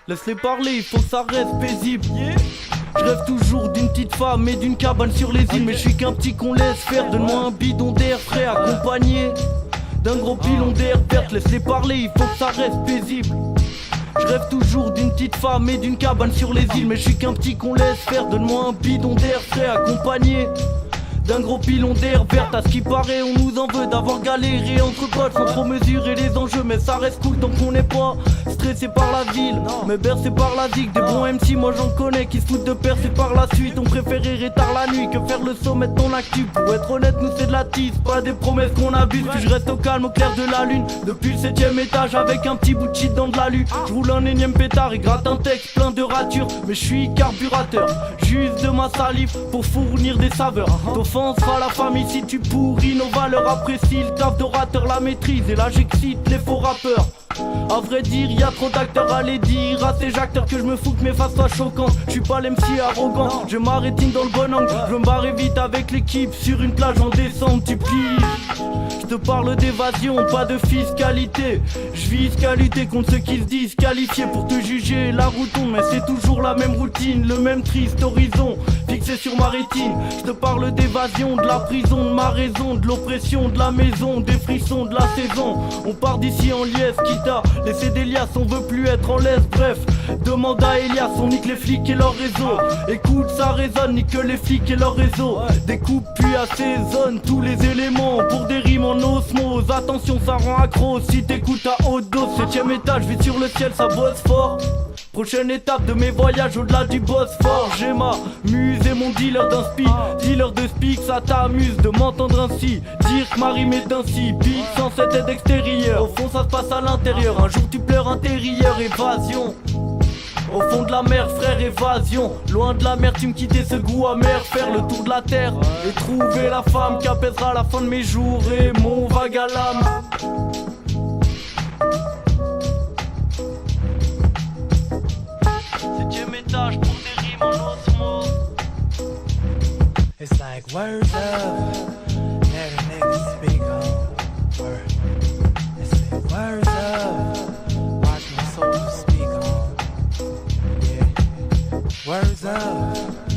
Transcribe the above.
Laisse-les parler, il faut que ça reste paisible. Je rêve toujours d'une petite femme et d'une cabane sur les îles. Mais je suis qu'un petit qu'on laisse faire. Donne-moi un bidon d'air frais accompagné d'un gros pilon d'air verte. Laisse-les parler, il faut que ça reste paisible. Je rêve toujours d'une petite femme et d'une cabane sur les îles. Mais je suis qu'un petit qu'on laisse faire. Donne-moi un bidon d'air frais accompagné d'un gros pilon d'air verte. À ce qui paraît on nous en veut d'avoir galéré entre potes sans trop mesurer les enjeux. Mais ça reste cool tant qu'on n'est pas stressé par la ville, mais bercé par la zig. Des bons MC moi j'en connais qui se foutent de percer par la suite. On préférait rétard la nuit que faire le sommet de ton actu. Pour être honnête nous c'est de la tisse, pas des promesses qu'on abuse. Puis je reste au calme au clair de la lune depuis le 7ème étage avec un petit bout de shit dans de la lue. Je roule un énième pétard et gratte un texte plein de ratures. Mais je suis carburateur, juste de ma salive pour fournir des saveurs. T'offenseras la famille si tu pourris nos valeurs. Apprécie le taf d'orateur, la maîtrise et là j'excite les faux rappeurs. À vrai dire y a trop d'acteurs, allez dire à ces acteurs que je me fous que mes faces soient choquantes. Je suis pas l'MC arrogant, je m'arrêtine dans le bon angle. Je veux me barrer vite avec l'équipe sur une plage en descente, tu plies. Je te parle d'évasion, pas de fiscalité. Je vise qualité contre ceux qui se disent qualifiés pour te juger la routine. Mais c'est toujours la même routine, le même triste horizon fixé sur ma rétine. Je te parle d'évasion, de la prison, de ma raison, de l'oppression, de la maison, des frissons de la saison. On part d'ici en liesse, quitte à laisser des liasses, on veut plus être en laisse. Bref, demande à Elias, on nique les flics et leur réseau. Écoute ça résonne, nique les flics et leur réseau. Découpe puis assaisonne tous les éléments pour des rimes en osmose. Attention ça rend accro si t'écoutes à haute dose. 7ème étage, je vis sur le ciel, ça bosse fort. Prochaine étape de mes voyages au-delà du Bosphore. J'ai ma muse et mon dealer d'un speed. Dealer de speak, ça t'amuse de m'entendre ainsi dire que ma rime est ainsi. Big sans cette aide extérieure. Au fond ça se passe à l'intérieur. Un jour tu pleures intérieur, évasion. Au fond de la mer, frère, évasion. Loin de la mer, tu me quittais ce goût amer. Faire le tour de la terre et trouver la femme qui apaisera la fin de mes jours et mon vague à l'âme. Pour des rimes en osmose. It's like words up, let a nigga speak on. Word. It's like words up, watch my soul speak on. Yeah, words up.